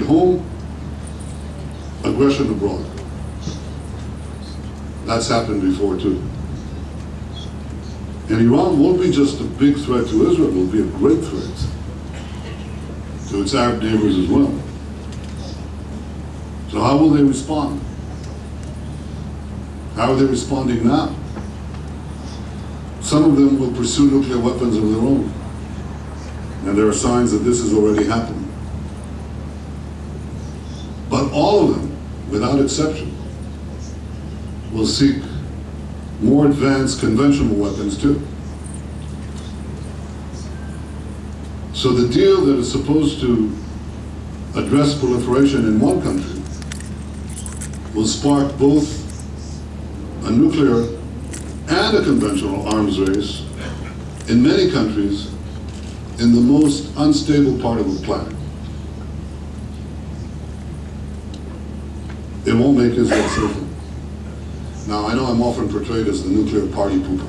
Home, aggression abroad. That's happened before too. And Iran won't be just a big threat to Israel, it will be a great threat to its Arab neighbors as well. So how will they respond? How are they responding now? Some of them will pursue nuclear weapons of their own. And there are signs that this is already happening. But all of them, without exception, will seek more advanced conventional weapons too. So the deal that is supposed to address proliferation in one country will spark both a nuclear and a conventional arms race in many countries in the most unstable part of the planet. It won't make Israel safer. Now, I know I'm often portrayed as the nuclear party pooper.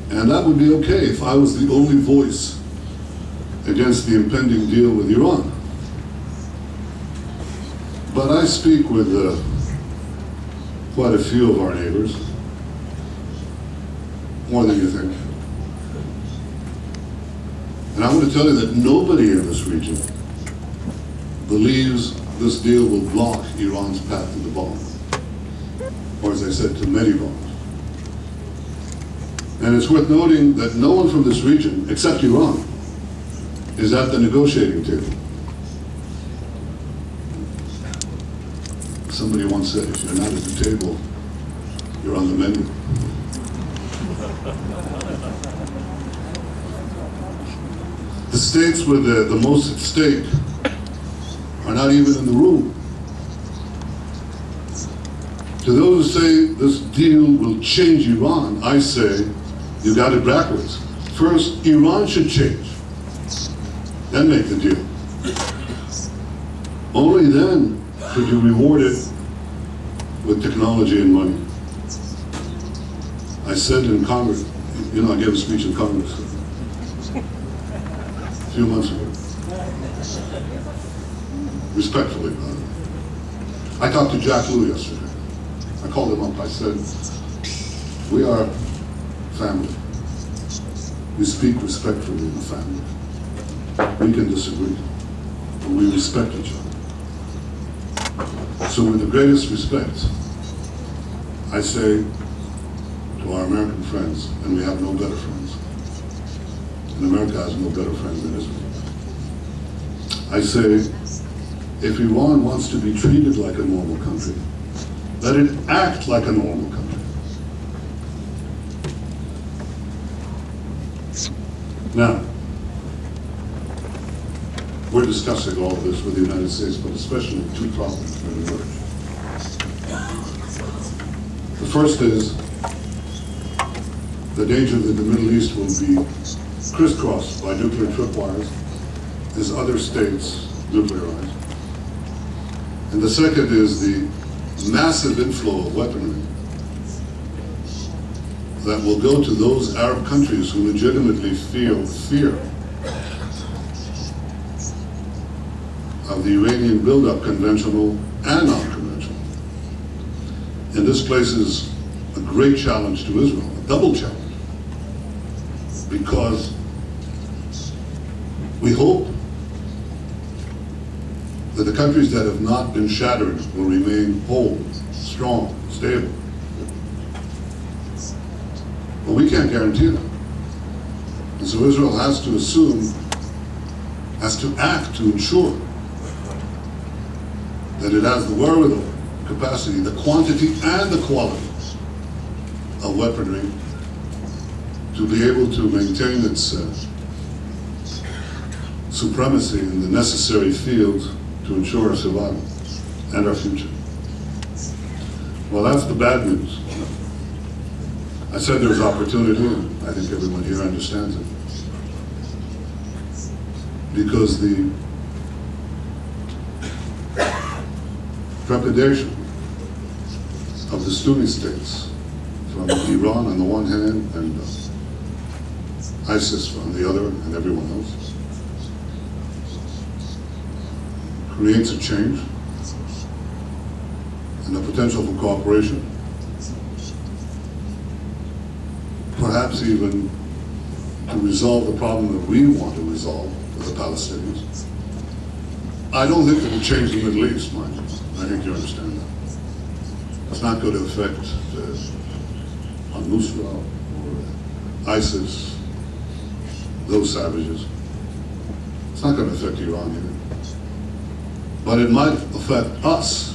And that would be okay if I was the only voice against the impending deal with Iran. But I speak with quite a few of our neighbors, more than you think. And I want to tell you that nobody in this region believes this deal will block Iran's path to the bomb, or as I said, to many bombs. And it's worth noting that no one from this region, except Iran, is at the negotiating table. Somebody once said, if you're not at the table, you're on the menu. The states with the most at stake are not even in the room. To those who say this deal will change Iran, I say you got it backwards. First, Iran should change, then make the deal. Only then could you reward it with technology and money. I said in Congress, I gave a speech in Congress a few months ago. Respectfully, I talked to Jack Lew yesterday. I called him up. I said, we are family. We speak respectfully in the family. We can disagree, but we respect each other. So with the greatest respect, I say to our American friends, and we have no better friends, and America has no better friends than Israel. I say, if Iran wants to be treated like a normal country, let it act like a normal country. Now, we're discussing all of this with the United States, but especially two problems that emerge. The first is the danger that the Middle East will be crisscrossed by nuclear tripwires as other states nuclearize. And the second is the massive inflow of weaponry that will go to those Arab countries who legitimately feel fear of the Iranian buildup, conventional and non-conventional. And this places a great challenge to Israel, a double challenge, because we hope that the countries that have not been shattered will remain whole, strong, stable. But we can't guarantee that. And so Israel has to act to ensure that it has the wherewithal, capacity, the quantity and the quality of weaponry to be able to maintain its supremacy in the necessary fields to ensure our survival and our future. Well, that's the bad news. I said there's opportunity, and I think everyone here understands it. Because the trepidation of the Sunni states, from Iran on the one hand and ISIS on the other, and everyone else, creates a change and the potential for cooperation, perhaps even to resolve the problem that we want to resolve with the Palestinians. I don't think it will change the Middle East, mind you. I think you understand that. It's not going to affect al-Nusra or ISIS, those savages. It's not going to affect Iran either. But it might affect us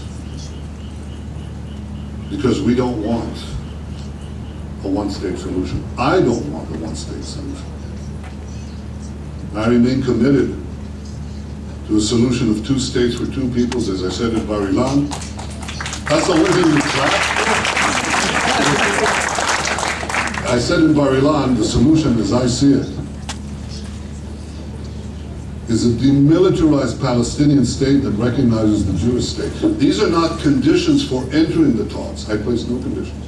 because we don't want a one-state solution. I don't want a one-state solution. I remain committed to a solution of two states for two peoples, as I said in Bar Ilan. That's the only thing we tried. I said in Bar Ilan, the solution, as I see it, is a demilitarized Palestinian state that recognizes the Jewish state. These are not conditions for entering the talks. I place no conditions.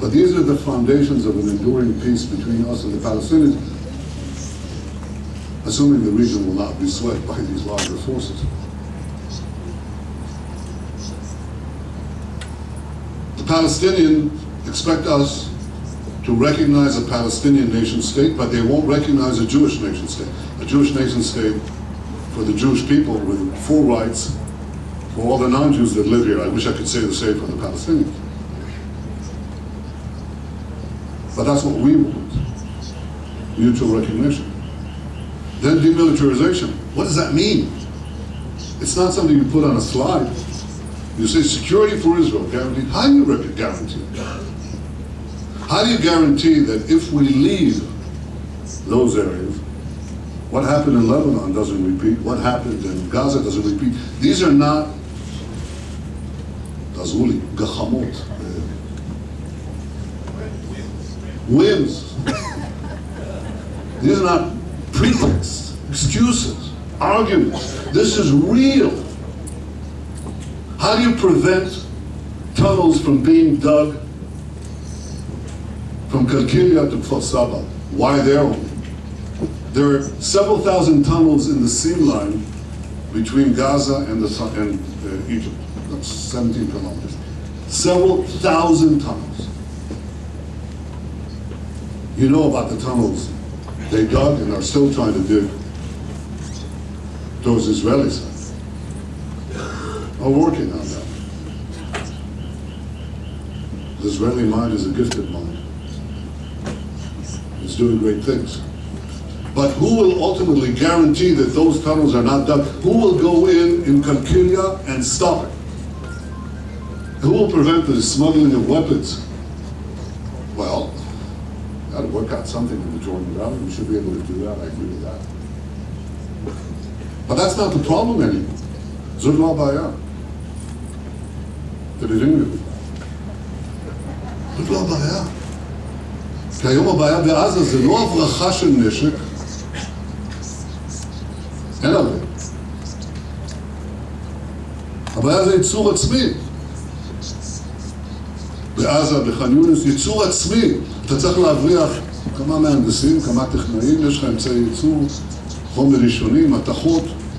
But these are the foundations of an enduring peace between us and the Palestinians, assuming the region will not be swept by these larger forces. The Palestinians expect us to recognize a Palestinian nation state, but they won't recognize a Jewish nation state. A Jewish nation state for the Jewish people with full rights for all the non-Jews that live here. I wish I could say the same for the Palestinians. But that's what we want, mutual recognition. Then demilitarization. What does that mean? It's not something you put on a slide. You say security for Israel guaranteed. How do you guarantee it? How do you guarantee that if we leave those areas, what happened in Lebanon doesn't repeat, what happened in Gaza doesn't repeat? These are not gachamot, whims. These are not pretexts, excuses, arguments. This is real. How do you prevent tunnels from being dug from Kalkilia to Kfar Saba? Why there only? There are several thousand tunnels in the seam line between Gaza and Egypt. That's 17 kilometers. Several thousand tunnels. You know about the tunnels they dug and are still trying to dig towards the Israeli side. Are working on that. The Israeli mind is a gifted mind. It's doing great things. But who will ultimately guarantee that those tunnels are not dug? Who will go in Kalkilia and stop it? Who will prevent the smuggling of weapons? Well, got to work out something in the Jordan Valley. We should be able to do that. I agree with that. But that's not the problem anymore. Zod lo abaya. אתם מבינים את זה? זאת לא הבעיה. כי היום הבעיה בעזה זה לא הברחה של נשק, אין הרבה. הבעיה זה ייצור עצמי. בעזה, בח'אן יונס, ייצור עצמי. אתה צריך להבריח כמה מהנדסים, כמה טכנאים, יש לך אמצעי ייצור, חומר ראשוני, מתכות,